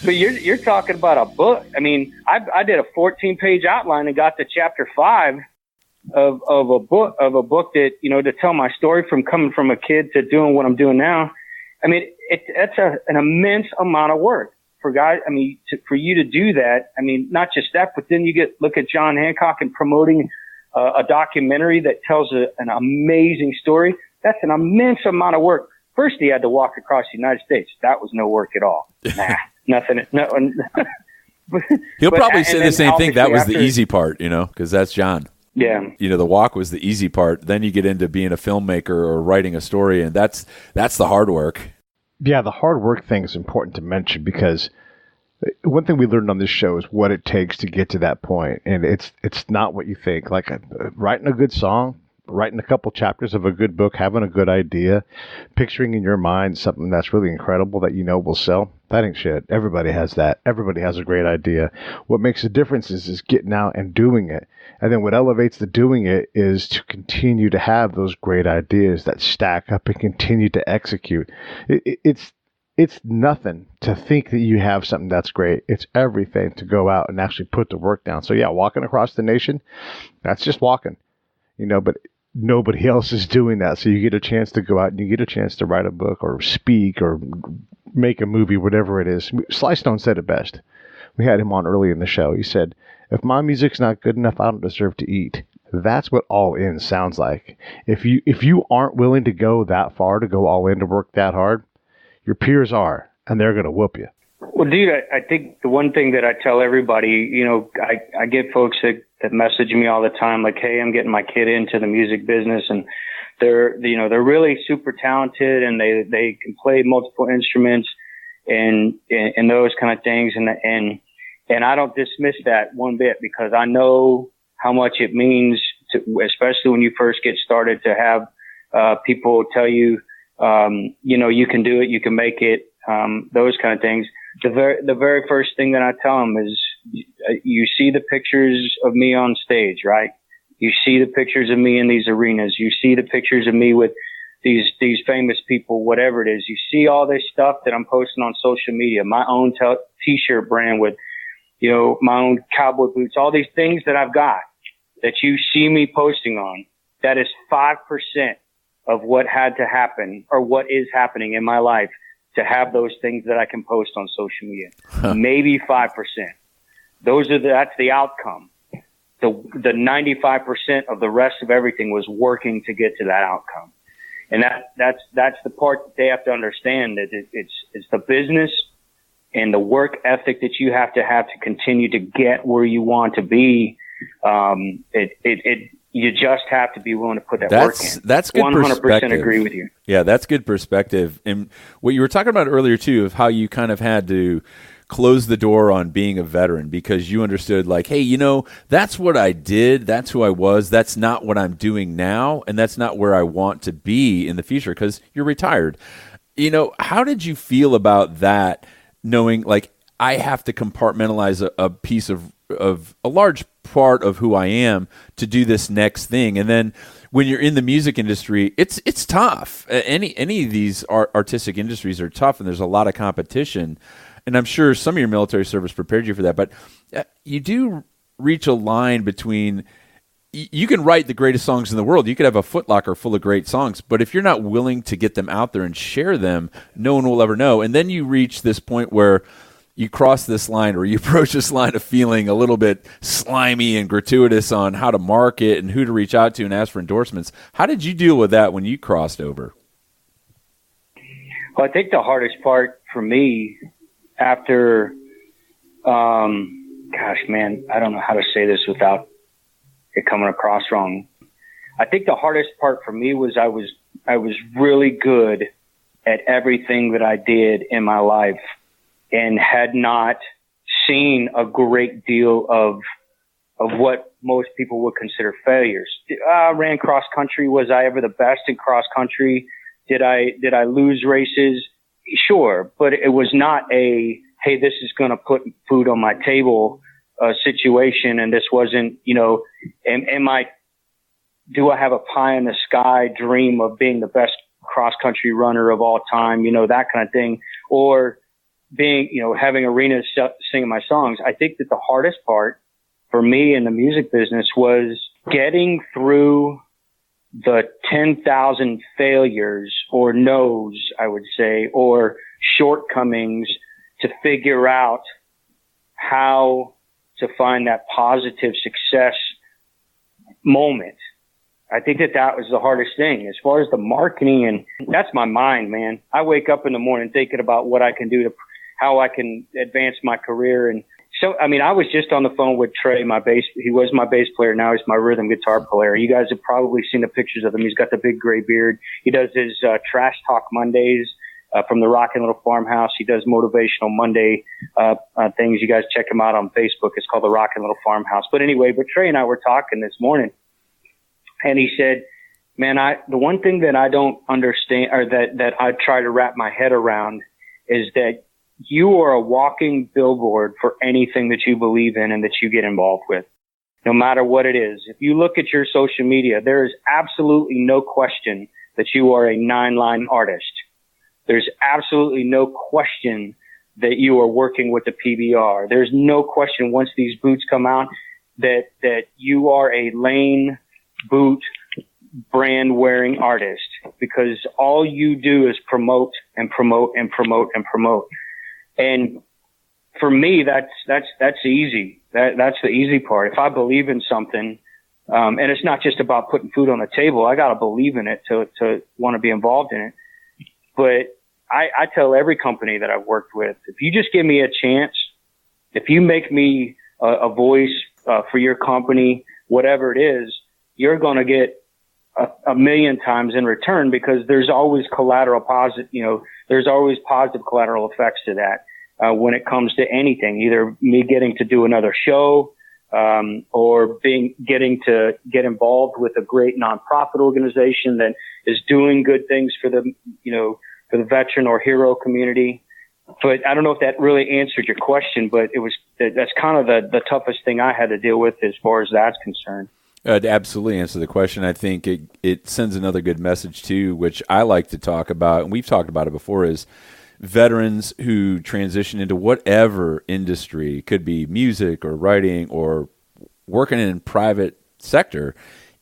S13: But you're talking about a book. I mean, I did a 14-page outline and got to chapter 5 of a book that, to tell my story from coming from a kid to doing what I'm doing now. I mean, that's an immense amount of work for guys. I mean, for you to do that. I mean, not just that, but then you look at John Hancock and promoting a documentary that tells an amazing story. That's an immense amount of work. First, he had to walk across the United States. That was no work at all. Nah. Nothing. No.
S15: He'll probably say the same thing. That was the easy part, because that's John.
S13: Yeah.
S15: The walk was the easy part. Then you get into being a filmmaker or writing a story, and that's the hard work.
S7: Yeah, the hard work thing is important to mention, because one thing we learned on this show is what it takes to get to that point, and it's not what you think. Like writing a good song, writing a couple chapters of a good book, having a good idea, picturing in your mind something that's really incredible that will sell. That ain't shit. Everybody has that. Everybody has a great idea. What makes a difference is getting out and doing it. And then what elevates the doing it is to continue to have those great ideas that stack up and continue to execute. It's nothing to think that you have something that's great. It's everything to go out and actually put the work down. So yeah, walking across the nation, that's just walking, but nobody else is doing that. So you get a chance to go out and you get a chance to write a book or speak or make a movie, whatever it is. Sly Stone said it best. We had him on early in the show. He said, if my music's not good enough, I don't deserve to eat. That's what all in sounds like. If you aren't willing to go that far, to go all in, to work that hard, your peers are, and they're going to whoop you.
S13: Well, dude, I think the one thing that I tell everybody, I get folks that message me all the time, like, hey, I'm getting my kid into the music business, and they're really super talented, and they can play multiple instruments and those kind of things. And I don't dismiss that one bit, because I know how much it means to, especially when you first get started, to have people tell you, you can do it, you can make it, those kind of things. The very first thing that I tell them is, you see the pictures of me on stage, right? You see the pictures of me in these arenas. You see the pictures of me with these famous people, whatever it is. You see all this stuff that I'm posting on social media, my own t-shirt brand with, my own cowboy boots, all these things that I've got that you see me posting on. That is 5% of what had to happen, or what is happening in my life, to have those things that I can post on social media. Maybe 5%. That's the outcome. The 95% of the rest of everything was working to get to that outcome. And that's the part that they have to understand, that it's the business and the work ethic that you have to continue to get where you want to be. You just have to be willing to put that work in.
S15: That's good 100% perspective.
S13: Agree with you.
S15: Yeah, that's good perspective. And what you were talking about earlier, too, of how you kind of had to close the door on being a veteran, because you understood, like, hey, that's what I did. That's who I was. That's not what I'm doing now. And that's not where I want to be in the future, because you're retired. How did you feel about that, knowing, like, I have to compartmentalize a piece of a large part of who I am to do this next thing? And then when you're in the music industry, it's tough. Any of these artistic industries are tough, and there's a lot of competition. And I'm sure some of your military service prepared you for that. But you do reach a line between, you can write the greatest songs in the world. You could have a footlocker full of great songs, but if you're not willing to get them out there and share them, no one will ever know. And then you reach this point where you cross this line, or you approach this line of feeling a little bit slimy and gratuitous on how to market and who to reach out to and ask for endorsements. How did you deal with that when you crossed over?
S13: Well, I think the hardest part for me after, I don't know how to say this without it coming across wrong. I think the hardest part for me was I was really good at everything that I did in my life, and had not seen a great deal of what most people would consider failures. I ran cross country. Was I ever the best in cross country? Did I lose races? Sure, but it was not a, hey, this is going to put food on my table situation. And this wasn't, do I have a pie in the sky dream of being the best cross country runner of all time? That kind of thing. Or being, having arenas singing my songs. I think that the hardest part for me in the music business was getting through the 10,000 failures or no's, I would say, or shortcomings, to figure out how to find that positive success moment. I think that was the hardest thing. As far as the marketing, and that's my mind, man. I wake up in the morning thinking about what I can do to, how I can advance my career. And so, I was just on the phone with Trey, he was my bass player. Now he's my rhythm guitar player. You guys have probably seen the pictures of him. He's got the big gray beard. He does his Trash Talk Mondays from the Rockin' Little Farmhouse. He does motivational Monday things. You guys check him out on Facebook. It's called the Rockin' Little Farmhouse. But anyway, Trey and I were talking this morning, and he said, man, the one thing that I don't understand, or that I try to wrap my head around, is that you are a walking billboard for anything that you believe in and that you get involved with, no matter what it is. If you look at your social media, there is absolutely no question that you are a 9-line artist. There's absolutely no question that you are working with the PBR. There's no question once these boots come out that you are a Lane boot brand wearing artist, because all you do is promote and promote and promote and promote. And for me, that's easy. That's the easy part. If I believe in something, and it's not just about putting food on the table, I got to believe in it to want to be involved in it. But I tell every company that I've worked with, if you just give me a chance, if you make me a voice for your company, whatever it is, you're going to get a million times in return, because there's always there's always positive collateral effects to that when it comes to anything, either me getting to do another show, or getting to get involved with a great nonprofit organization that is doing good things for the veteran or hero community. But I don't know if that really answered your question, but that's kind of the toughest thing I had to deal with as far as that's concerned.
S15: To absolutely answer the question, I think it sends another good message too, which I like to talk about, and we've talked about it before, is veterans who transition into whatever industry, could be music or writing or working in private sector,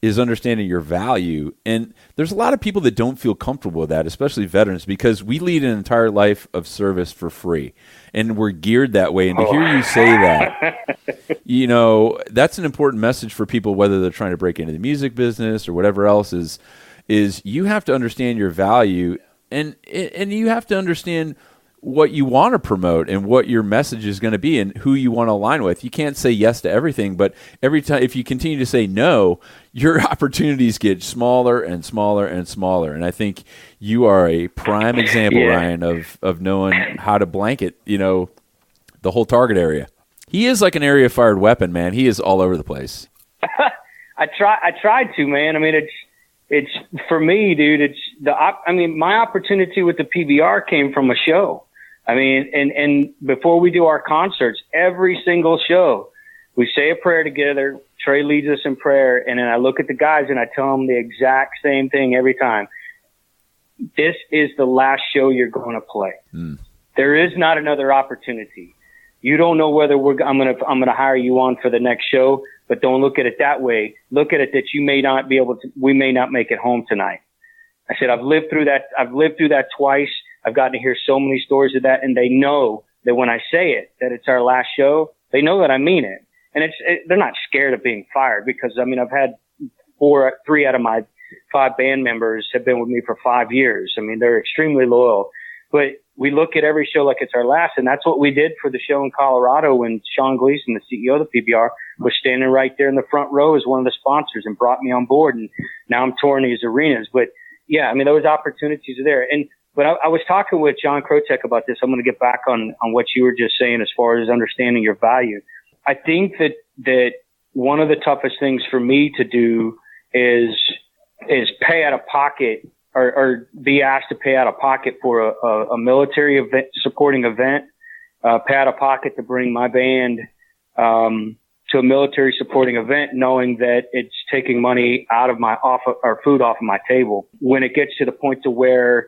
S15: is understanding your value. And there's a lot of people that don't feel comfortable with that, especially veterans, because we lead an entire life of service for free, and we're geared that way. And to hear you say that, that's an important message for people, whether they're trying to break into the music business or whatever else, is you have to understand your value, and you have to understand what you want to promote and what your message is going to be and who you want to align with. You can't say yes to everything, but every time, if you continue to say no, your opportunities get smaller and smaller and smaller. And I think you are a prime example, Ryan, of knowing how to blanket, the whole target area. He is like an area fired weapon, man. He is all over the place.
S13: I tried to, man. I mean, it's for me, dude. My opportunity with the PBR came from a show. I mean, and before we do our concerts, every single show, we say a prayer together. Trey leads us in prayer, and then I look at the guys and I tell them the exact same thing every time. This is the last show you're going to play. There is not another opportunity. You don't know whether I'm going to hire you on for the next show, but don't look at it that way. Look at it that you may not be able to. We may not make it home tonight. I said I've lived through that. I've lived through that twice. I've gotten to hear so many stories of that, and they know that when I say it, that it's our last show, they know that I mean it. And they're not scared of being fired, because, I mean, I've had 3 out of my 5 band members have been with me for 5 years. I mean, they're extremely loyal. But we look at every show like it's our last, and that's what we did for the show in Colorado when Sean Gleason, the CEO of the PBR, was standing right there in the front row as one of the sponsors and brought me on board, and now I'm touring these arenas. But, yeah, I mean, those opportunities are there. But I was talking with John Krotek about this. I'm going to get back on what you were just saying as far as understanding your value. I think that one of the toughest things for me to do is pay out of pocket or be asked to pay out of pocket for a military event, supporting event, pay out of pocket to bring my band to a military supporting event, knowing that it's taking money out of food off of my table. When it gets to the point to where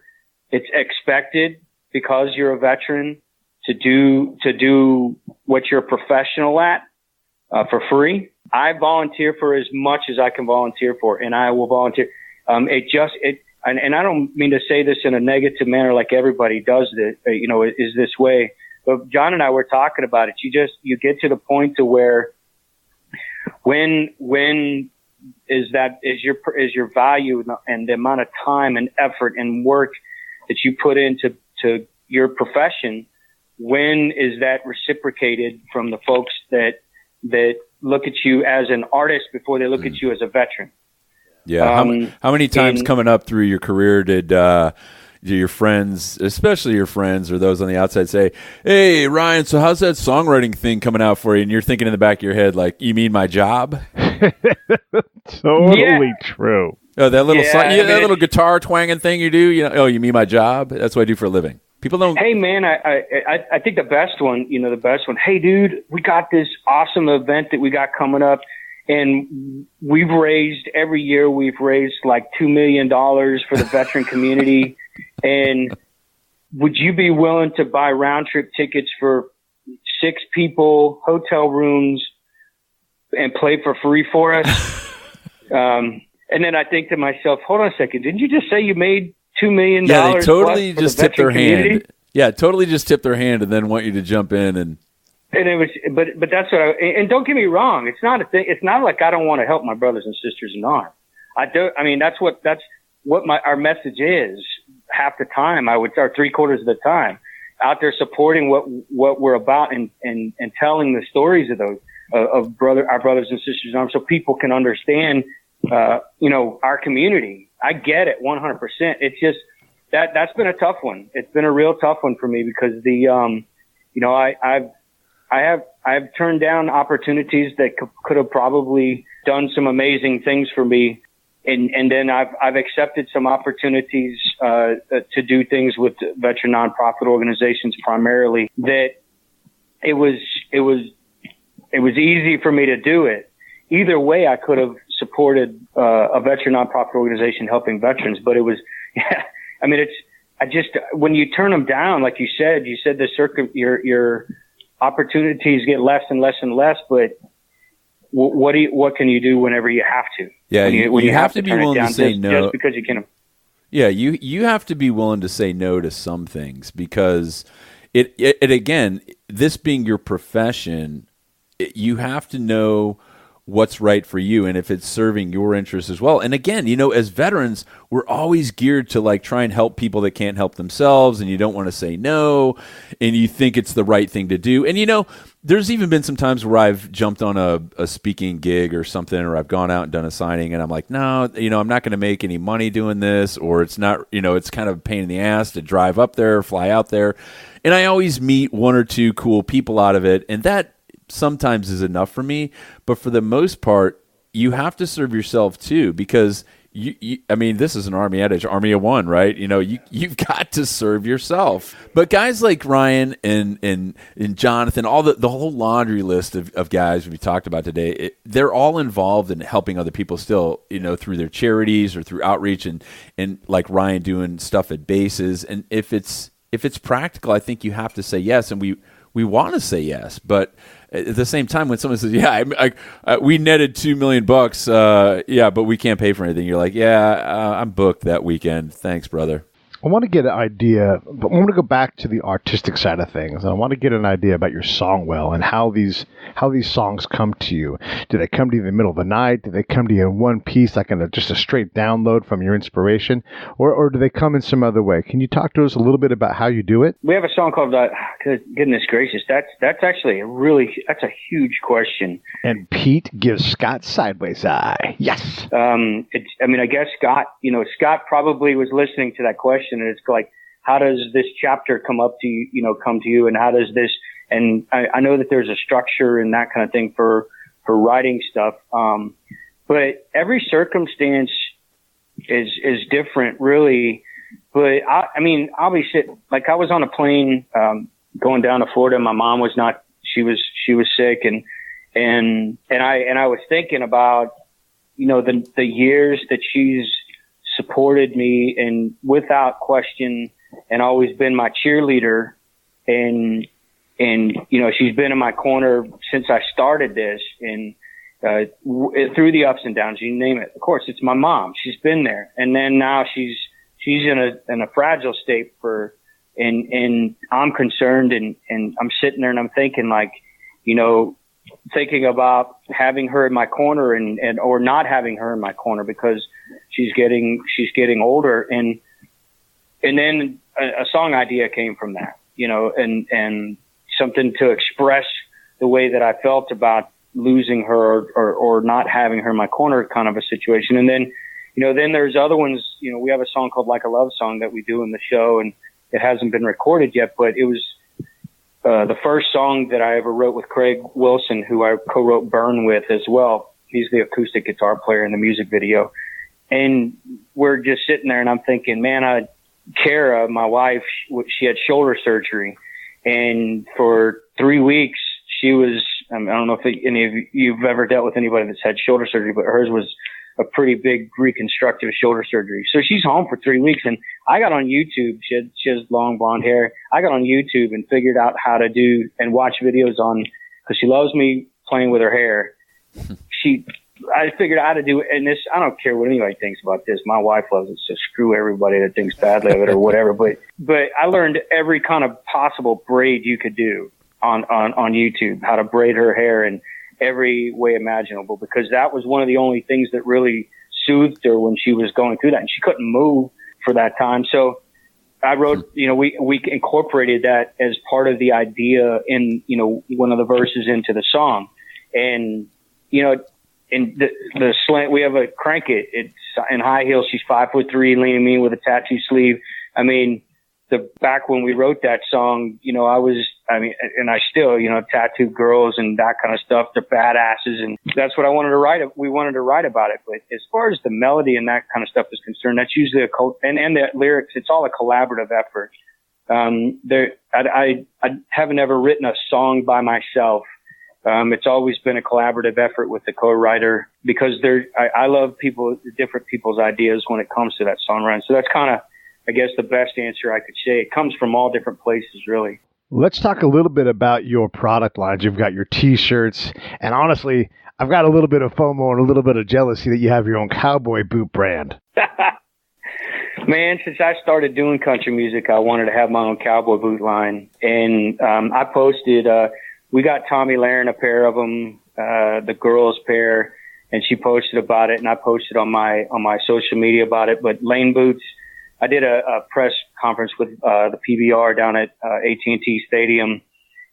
S13: it's expected, because you're a veteran, to do what you're a professional at for free. I volunteer for as much as I can volunteer for, and I will volunteer. And I don't mean to say this in a negative manner, like everybody does this, is this way. But John and I were talking about it. You get to the point to where when is your value and the amount of time and effort and work that you put into your profession, when is that reciprocated from the folks that look at you as an artist before they look at you as a veteran?
S15: Yeah. How many times coming up through your career did your friends, especially your friends or those on the outside, say, "Hey, Ryan, so how's that songwriting thing coming out for you?" And you're thinking in the back of your head, like, "You mean my job?"
S7: Totally true.
S15: Oh, that little that little guitar twanging thing you do. Oh, you mean my job? That's what I do for a living. People don't.
S13: Hey, man, I think the best one. Hey, dude, we got this awesome event that we got coming up, and every year we've raised like $2 million for the veteran community. And would you be willing to buy round trip tickets for 6 people, hotel rooms, and play for free for us? And then I think to myself, hold on a second, didn't you just say you made $2 million?
S15: Yeah, they totally just tipped their hand. Yeah, totally just tipped their hand and then want you to jump in and
S13: it was, but that's what and don't get me wrong, it's not a thing. It's not like I don't want to help my brothers and sisters in arms. I do. I mean, that's what our message is. Half the time, or 3/4 of the time, out there supporting what we're about and telling the stories of those our brothers and sisters in arms, so people can understand our community. I get it 100%. It's just that's been a tough one. It's been a real tough one for me because I've turned down opportunities that could have probably done some amazing things for me. And then I've accepted some opportunities, to do things with veteran nonprofit organizations primarily that it was easy for me to do it. Either way, I could have supported, a veteran nonprofit organization helping veterans, but it was, when you turn them down, like you said your opportunities get less and less and less, but what can you do whenever you have to?
S15: Yeah, when you have to be willing to say no.
S13: Just because you can.
S15: Yeah, you have to be willing to say no to some things because it again, this being your profession, you have to know what's right for you and if it's serving your interests as well. And again, as veterans, we're always geared to like try and help people that can't help themselves, and you don't want to say no, and you think it's the right thing to do. And there's even been some times where I've jumped on a speaking gig or something, or I've gone out and done a signing, and I'm like, no, I'm not going to make any money doing this, or it's not, it's kind of a pain in the ass to drive up there, fly out there. And I always meet one or two cool people out of it, and that sometimes is enough for me. But for the most part, you have to serve yourself too, because this is an Army adage, Army of one, right? You've got to serve yourself. But guys like Ryan and Jonathan, all the whole laundry list of guys we talked about today, they're all involved in helping other people still, through their charities or through outreach and like Ryan doing stuff at bases. And if it's practical, I think you have to say yes, and we want to say yes, but at the same time, when someone says, we netted $2 million, but we can't pay for anything, you're like, I'm booked that weekend. Thanks, brother.
S7: I want to get an idea, but I want to go back to the artistic side of things. And I want to get an idea about your song well and how these songs come to you. Do they come to you in the middle of the night? Do they come to you in one piece, like just a straight download from your inspiration? Or do they come in some other way? Can you talk to us a little bit about how you do it?
S13: We have a song called, goodness gracious, that's actually that's a huge question.
S7: And Pete gives Scott sideways eye. Yes.
S13: I guess Scott probably was listening to that question. And it's like, how does this chapter come to you, and how does this? And I know that there's a structure and that kind of thing for writing stuff. But every circumstance is different, really. But I'll be sitting, like I was on a plane going down to Florida. My mom was not. She was sick, and I was thinking about the years that she's supported me and without question and always been my cheerleader. And she's been in my corner since I started this and, through the ups and downs, you name it. Of course, it's my mom. She's been there. And then now she's in a fragile state and I'm concerned and I'm sitting there and I'm thinking thinking about having her in my corner and or not having her in my corner because she's getting older. And then a song idea came from that, and something to express the way that I felt about losing her or not having her in my corner kind of a situation. And then, then there's other ones, we have a song called Like a Love Song that we do in the show, and it hasn't been recorded yet, but it was, the first song that I ever wrote with Craig Wilson, who I co-wrote Burn with as well. He's the acoustic guitar player in the music video. And we're just sitting there and I'm thinking, man, Kara, my wife, she had shoulder surgery. And for 3 weeks, she was, I don't know if any of you've ever dealt with anybody that's had shoulder surgery, but hers was a pretty big reconstructive shoulder surgery. So she's home for 3 weeks, and I got on YouTube. She has long blonde hair. I got on YouTube and figured out how to do and watch videos on, because she loves me playing with her hair. I figured out how to do it, and this, I don't care what anybody thinks about this. My wife loves it, so screw everybody that thinks badly of it or whatever. But I learned every kind of possible braid you could do on YouTube, how to braid her hair in every way imaginable, because that was one of the only things that really soothed her when she was going through that, and she couldn't move for that time. So I wrote, we incorporated that as part of the idea in, one of the verses into the song. And, in the slant, we have a Crank It. It's in high heels. She's 5'3", leaning mean with a tattoo sleeve. I mean, back when we wrote that song, you know, and I still, you know, tattoo girls and that kind of stuff. They're badasses, and that's what I wanted to write. We wanted to write about it. But as far as the melody and that kind of stuff is concerned, that's usually and the lyrics. It's all a collaborative effort. I haven't ever written a song by myself. It's always been a collaborative effort with the co-writer because I love different people's ideas when it comes to that songwriting. So that's kind of, I guess, the best answer I could say. It comes from all different places, really.
S7: Let's talk a little bit about your product lines. You've got your T-shirts, and honestly, I've got a little bit of FOMO and a little bit of jealousy that you have your own cowboy boot brand.
S13: Man, since I started doing country music, I wanted to have my own cowboy boot line. And I posted, we got Tommy Lahren a pair of them, the girls pair, and she posted about it, and I posted on my social media about it. But Lane Boots, I did a press conference with the PBR down at AT&T Stadium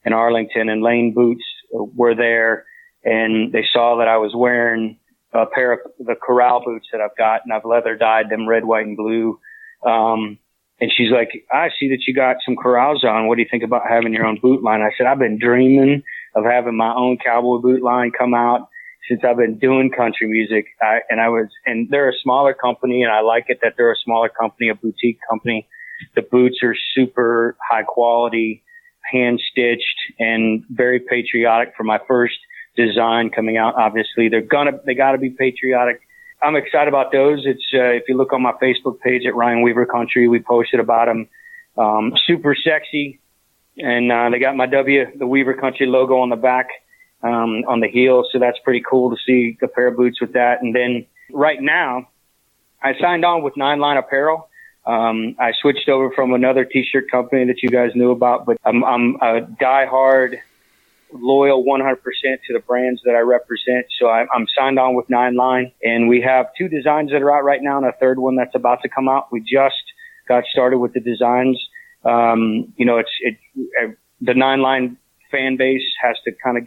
S13: in Arlington, and Lane Boots were there, and they saw that I was wearing a pair of the Corral boots that I've got, and I've leather dyed them red, white, and blue. And she's like, I see that you got some Corrals on. What do you think about having your own boot line? I said, I've been dreaming of having my own cowboy boot line come out since I've been doing country music. And they're a smaller company, and I like it that they're a smaller company, a boutique company. The boots are super high quality, hand stitched, and very patriotic for my first design coming out. Obviously, they gotta be patriotic. I'm excited about those. It's if you look on my Facebook page at Ryan Weaver Country, we posted about them. Super sexy, and they got the Weaver Country logo on the back, on the heel. So that's pretty cool to see a pair of boots with that. And then right now, I signed on with 9 Line Apparel. I switched over from another T-shirt company that you guys knew about, but I'm a diehard, loyal 100% to the brands that I represent. So I'm signed on with 9 Line, and we have 2 designs that are out right now and a third one that's about to come out. We just got started with the designs. You know, the 9 Line fan base has to kind of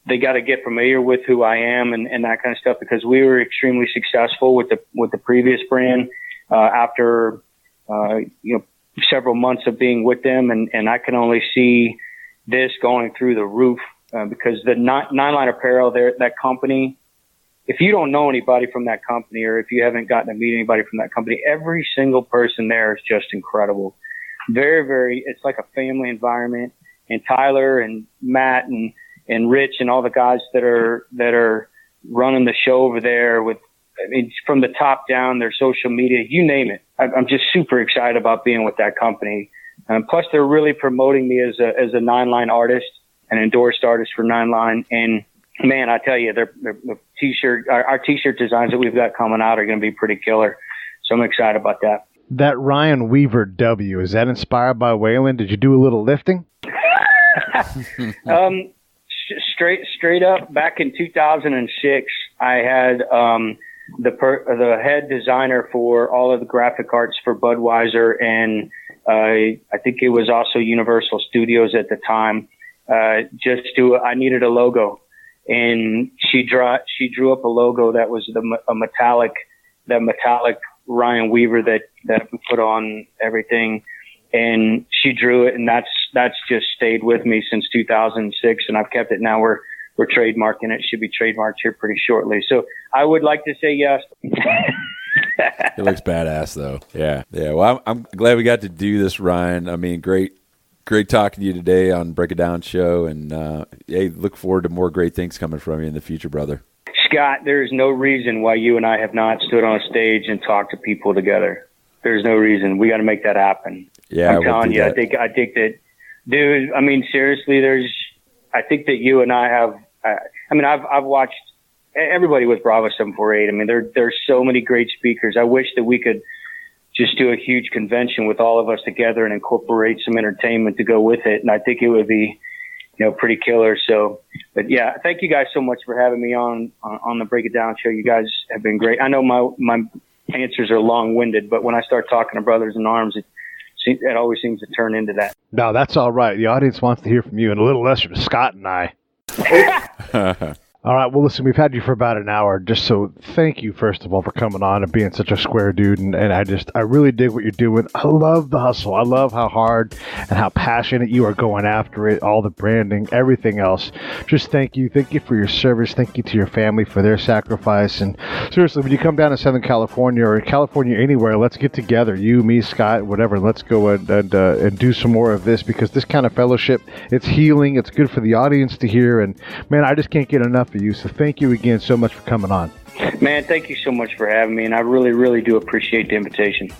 S13: they got to get familiar with who I am and that kind of stuff, because we were extremely successful with the previous brand, after, you know, several months of being with them. And I can only see this going through the roof, because the 9 Line Apparel, that company, if you don't know anybody from that company, or if you haven't gotten to meet anybody from that company, every single person there is just incredible. Very, very, it's like a family environment. And Tyler and Matt and Rich and all the guys that are running the show over there from the top down, their social media, you name it. I'm just super excited about being with that company. Plus, they're really promoting me as a 9 Line artist, an endorsed artist for 9 Line. And man, I tell you, our T-shirt designs that we've got coming out are going to be pretty killer. So I'm excited about that.
S7: That Ryan Weaver W, is that inspired by Waylon? Did you do a little lifting?
S13: Straight up, back in 2006, I had the head designer for all of the graphic arts for Budweiser, and I think it was also Universal Studios at the time. I needed a logo, and she drew up a logo that was the metallic Ryan Weaver that we put on everything, and she drew it, and that's just stayed with me since 2006, and I've kept it. Now we're trademarking it. Should be trademarked here pretty shortly. So I would like to say yes.
S15: It looks badass, though. Yeah. Well, I'm glad we got to do this, Ryan. I mean, great talking to you today on Break It Down Show, and hey, look forward to more great things coming from you in the future, brother.
S13: Scott, there's no reason why you and I have not stood on a stage and talked to people together. There's no reason. We got to make that happen.
S15: Yeah,
S13: I'm telling you, I think that, dude, I mean, seriously, I think that you and I have, I've watched everybody with Bravo 748. I mean, there's so many great speakers. I wish that we could just do a huge convention with all of us together and incorporate some entertainment to go with it. And I think it would be, you know, pretty killer. So, but yeah, thank you guys so much for having me on the Break It Down Show. You guys have been great. I know my answers are long-winded, but when I start talking to brothers in arms, it always seems to turn into that.
S7: No, that's all right. The audience wants to hear from you, and a little less from Scott and I. All right. Well, listen, we've had you for about an hour. Just so thank you, first of all, for coming on and being such a square dude. And I really dig what you're doing. I love the hustle. I love how hard and how passionate you are going after it, all the branding, everything else. Just thank you. Thank you for your service. Thank you to your family for their sacrifice. And seriously, when you come down to Southern California or California anywhere, let's get together. You, me, Scott, whatever. Let's go and do some more of this, because this kind of fellowship, it's healing. It's good for the audience to hear. And man, I just can't get enough of you. So thank you again so much for coming on.
S13: Man, thank you so much for having me, and I really, really do appreciate the invitation.